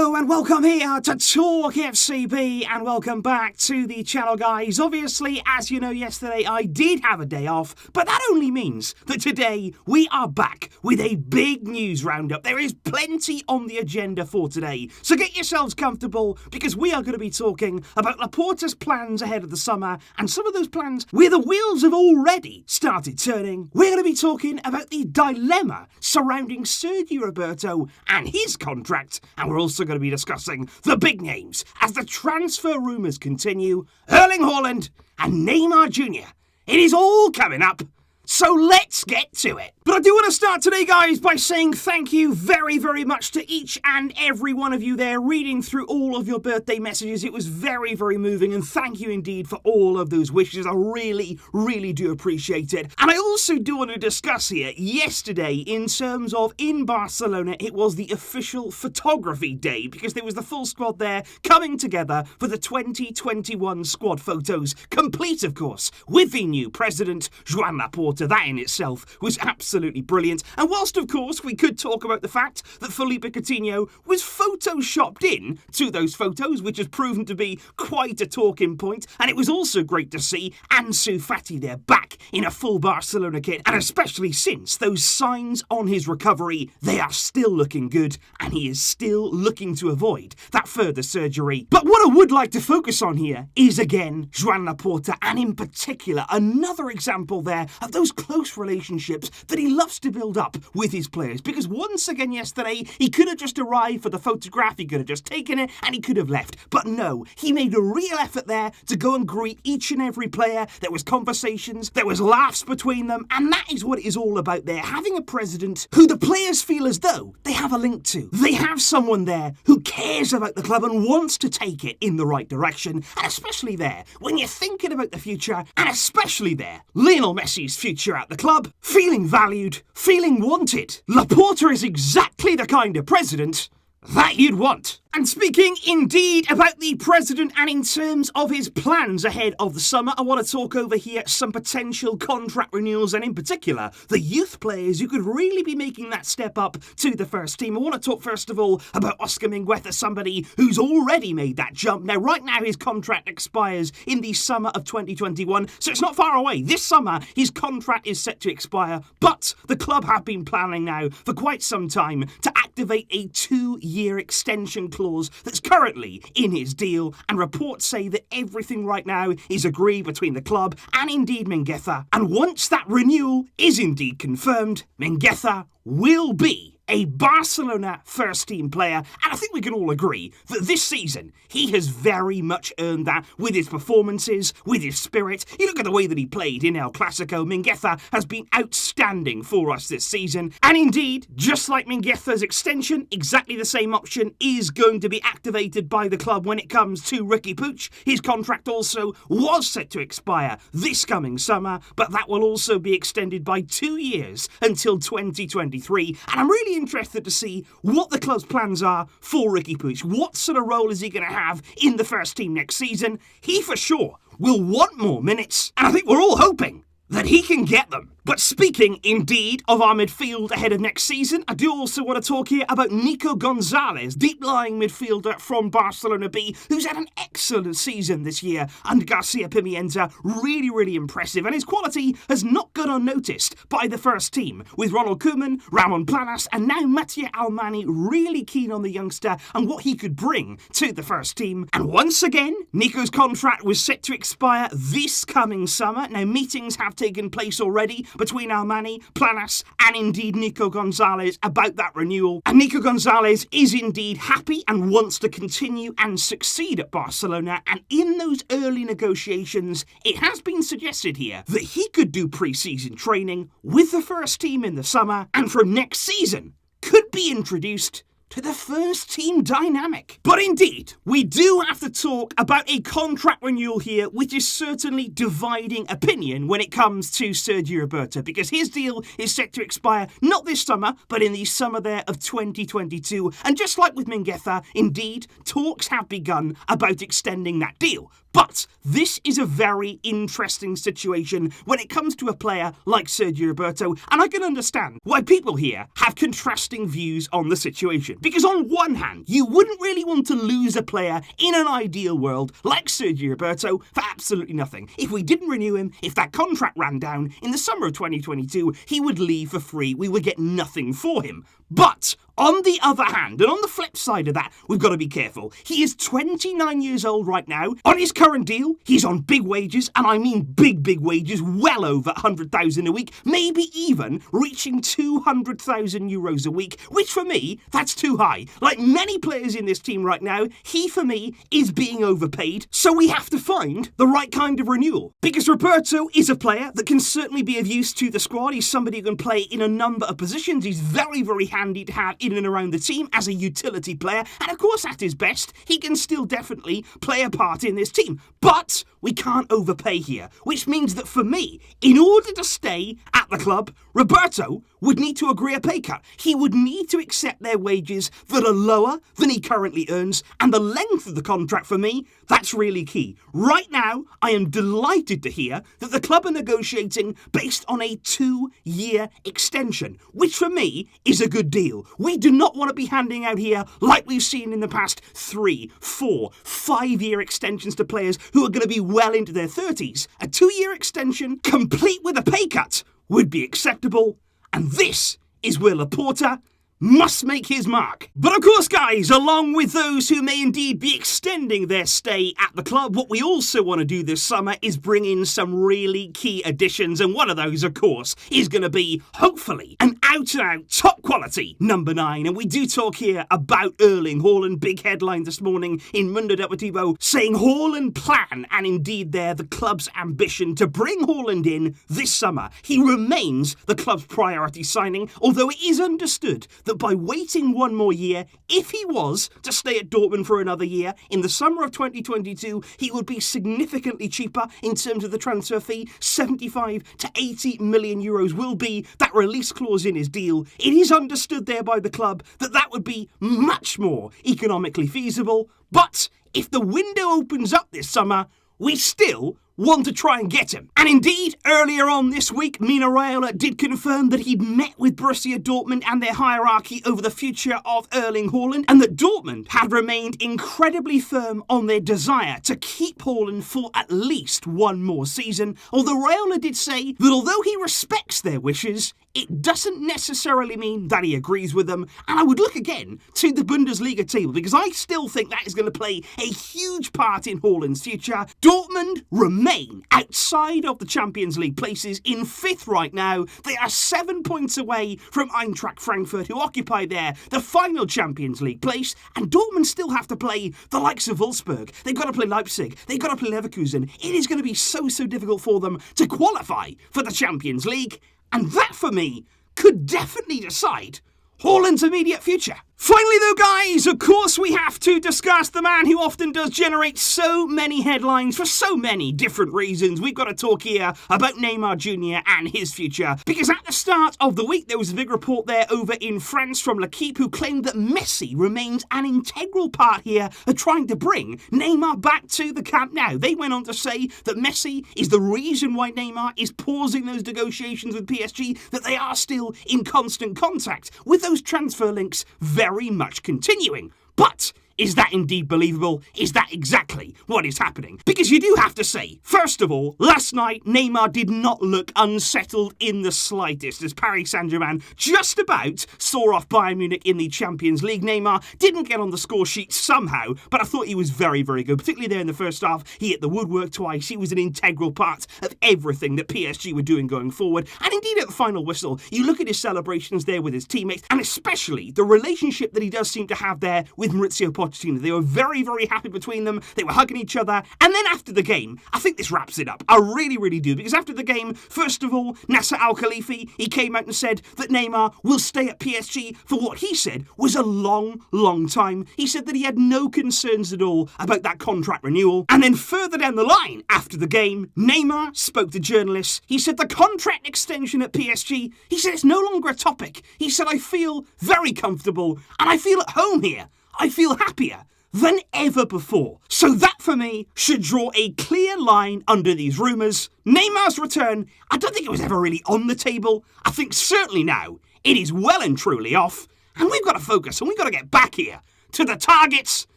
Hello and welcome here to Talk FCB and welcome back to the channel, guys. Obviously, as you know, yesterday I did have a day off, but that only means that today we are back with a big news roundup. There is plenty on the agenda for today, so get yourselves comfortable because we are going to be talking about Laporta's plans ahead of the summer, and some of those plans where the wheels have already started turning. We're going to be talking about the dilemma surrounding Sergio Roberto and his contract, and we're also going to be discussing the big names as the transfer rumours continue. Erling Haaland and Neymar Jr. It is all coming up, so let's get to it. But I do want to start today, guys, by saying thank you very, very much to each and every one of you there, reading through all of your birthday messages. It was very, very moving, and thank you indeed for all of those wishes. I really, really do appreciate it. And I also do want to discuss here, yesterday, in terms of in Barcelona, it was the official photography day, because there was the full squad there coming together for the 2021 squad photos, complete, of course, with the new president, Joan Laporta. That in itself was absolutely brilliant. And whilst, of course, we could talk about the fact that Felipe Coutinho was photoshopped in to those photos, which has proven to be quite a talking point, and it was also great to see Ansu Fati there back in a full Barcelona kit, and especially since those signs on his recovery, they are still looking good, and he is still looking to avoid that further surgery. But what I would like to focus on here is, again, Joan Laporta, and in particular, another example there of those close relationships that he loves to build up with his players, because once again yesterday he could have just arrived for the photograph, he could have just taken it and he could have left, but no, he made a real effort there to go and greet each and every player. There was conversations, there was laughs between them, and that is what it is all about there, having a president who the players feel as though they have a link to. They have someone there who cares about the club and wants to take it in the right direction, and especially there when you're thinking about the future, and especially there, Lionel Messi's future at the club, feeling valued, feeling wanted. Laporta is exactly the kind of president that you'd want. And speaking indeed about the president and in terms of his plans ahead of the summer, I want to talk over here some potential contract renewals, and in particular the youth players who could really be making that step up to the first team. I want to talk first of all about Oscar Mingueza, somebody who's already made that jump. Now, right now his contract expires in the summer of 2021, so it's not far away. This summer his contract is set to expire, but the club have been planning now for quite some time to activate a 2-year extension clause that's currently in his deal, and reports say that everything right now is agreed between the club and indeed Mingueza. And once that renewal is indeed confirmed, Mingueza will be a Barcelona first-team player, and I think we can all agree that this season he has very much earned that with his performances, with his spirit. You look at the way that he played in El Clasico. Mingueza has been outstanding for us this season, and indeed, just like Mingueza's extension, exactly the same option is going to be activated by the club when it comes to Riqui Puig. His contract also was set to expire this coming summer, but that will also be extended by 2 years until 2023, and I'm really interested to see what the club's plans are for Riqui Puig. What sort of role is he going to have in the first team next season? He for sure will want more minutes, and I think we're all hoping that he can get them. But speaking indeed of our midfield ahead of next season, I do also want to talk here about Nico Gonzalez, deep-lying midfielder from Barcelona B, who's had an excellent season this year under Garcia Pimienta. Really, really impressive, and his quality has not gone unnoticed by the first team, with Ronald Koeman, Ramon Planas, and now Mattia Almani really keen on the youngster and what he could bring to the first team. And once again, Nico's contract was set to expire this coming summer. Now, meetings have taken place already between Almani, Planas, and indeed Nico Gonzalez about that renewal. And Nico Gonzalez is indeed happy and wants to continue and succeed at Barcelona. And in those early negotiations, it has been suggested here that he could do pre-season training with the first team in the summer, and from next season could be introduced to the first team dynamic. But indeed, we do have to talk about a contract renewal here, which is certainly dividing opinion when it comes to Sergio Roberto, because his deal is set to expire not this summer, but in the summer there of 2022. And just like with Mingueza, indeed, talks have begun about extending that deal. But this is a very interesting situation when it comes to a player like Sergio Roberto, and I can understand why people here have contrasting views on the situation. Because on one hand, you wouldn't really want to lose a player in an ideal world like Sergio Roberto for absolutely nothing. If we didn't renew him, if that contract ran down in the summer of 2022, he would leave for free. We would get nothing for him. But on the other hand, and on the flip side of that, we've got to be careful. He is 29 years old right now. On his current deal, he's on big wages, and I mean big wages, well over 100,000 a week, maybe even reaching 200,000 euros a week, which for me, that's too high. Like many players in this team right now, he for me is being overpaid, so we have to find the right kind of renewal. Because Roberto is a player that can certainly be of use to the squad. He's somebody who can play in a number of positions. He's very handy to have in and around the team as a utility player, and of course at his best he can still definitely play a part in this team, but we can't overpay here, which means that for me, in order to stay at the club, Roberto would need to agree a pay cut. He would need to accept their wages that are lower than he currently earns, and the length of the contract for me, that's really key. Right now, I am delighted to hear that the club are negotiating based on a 2-year extension, which for me is a good deal. We do not want to be handing out here, like we've seen in the past, 3, 4, 5-year extensions to players who are going to be well into their 30s. A 2-year extension, complete with a pay cut, would be acceptable, and this is where Laporta must make his mark. But of course, guys, along with those who may indeed be extending their stay at the club, what we also want to do this summer is bring in some really key additions, and one of those, of course, is going to be, hopefully, an out-and-out top-quality number 9, and we do talk here about Erling Haaland. Big headline this morning in Mundo Deportivo saying Haaland plan, and indeed there, the club's ambition to bring Haaland in this summer. He remains the club's priority signing, although it is understood that by waiting one more year, if he was to stay at Dortmund for another year, in the summer of 2022, he would be significantly cheaper in terms of the transfer fee. 75 to 80 million euros will be that release clause in his deal. It is understood there by the club that that would be much more economically feasible. But if the window opens up this summer, we still want to try and get him. And indeed, earlier on this week, Mino Raiola did confirm that he'd met with Borussia Dortmund and their hierarchy over the future of Erling Haaland, and that Dortmund had remained incredibly firm on their desire to keep Haaland for at least one more season, although Raiola did say that although he respects their wishes, it doesn't necessarily mean that he agrees with them. And I would look again to the Bundesliga table, because I still think that is going to play a huge part in Haaland's future. Dortmund remain outside of the Champions League places in 5th right now. They are 7 points away from Eintracht Frankfurt, who occupy there the final Champions League place, and Dortmund still have to play the likes of Wolfsburg. They've got to play Leipzig. They've got to play Leverkusen. It is going to be so difficult for them to qualify for the Champions League. And that, for me, could definitely decide Haaland's immediate future. Finally though, guys, of course we have to discuss the man who often does generate so many headlines for so many different reasons. We've got to talk here about Neymar Jr. and his future, because at the start of the week there was a big report there over in France from L'Equipe who claimed that Messi remains an integral part here of trying to bring Neymar back to the Camp Nou. They went on to say that Messi is the reason why Neymar is pausing those negotiations with PSG, that they are still in constant contact, with those transfer links very much continuing. But is that indeed believable? Is that exactly what is happening? Because you do have to say, first of all, last night Neymar did not look unsettled in the slightest as Paris Saint-Germain just about saw off Bayern Munich in the Champions League. Neymar didn't get on the score sheet somehow, but I thought he was very good, particularly there in the first half. He hit the woodwork twice. He was an integral part of everything that PSG were doing going forward. And indeed at the final whistle, you look at his celebrations there with his teammates, and especially the relationship that he does seem to have there with Maurizio Pochettino. They were very happy between them. They were hugging each other. And then after the game, I think this wraps it up. I really do. Because after the game, first of all, Nasser Al-Khelaifi, he came out and said that Neymar will stay at PSG for what he said was a long time. He said that he had no concerns at all about that contract renewal. And then further down the line, after the game, Neymar spoke to journalists. He said the contract extension at PSG, he said it's no longer a topic. He said, I feel very comfortable and I feel at home here. I feel happier than ever before. So that, for me, should draw a clear line under these rumours. Neymar's return, I don't think it was ever really on the table. I think certainly now it is well and truly off. And we've got to focus and we've got to get back here to the targets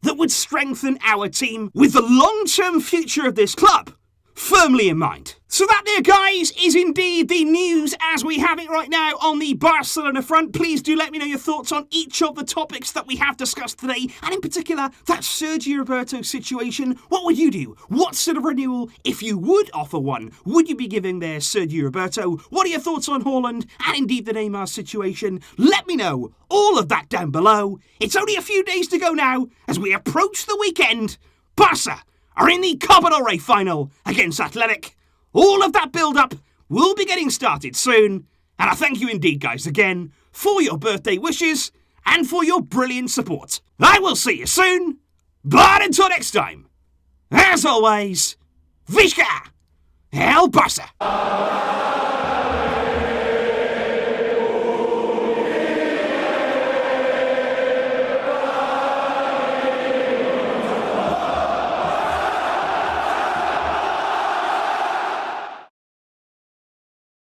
that would strengthen our team with the long-term future of this club firmly in mind. So that there, guys, is indeed the news as we have it right now on the Barcelona front. Please do let me know your thoughts on each of the topics that we have discussed today, and in particular, that Sergio Roberto situation. What would you do? What sort of renewal, if you would offer one, would you be giving there Sergio Roberto? What are your thoughts on Haaland and indeed the Neymar situation? Let me know all of that down below. It's only a few days to go now as we approach the weekend. Barça are in the Copa del Rey final against Athletic. All of that build-up will be getting started soon. And I thank you indeed, guys, again, for your birthday wishes and for your brilliant support. I will see you soon. But until next time, as always, Visca El Barça!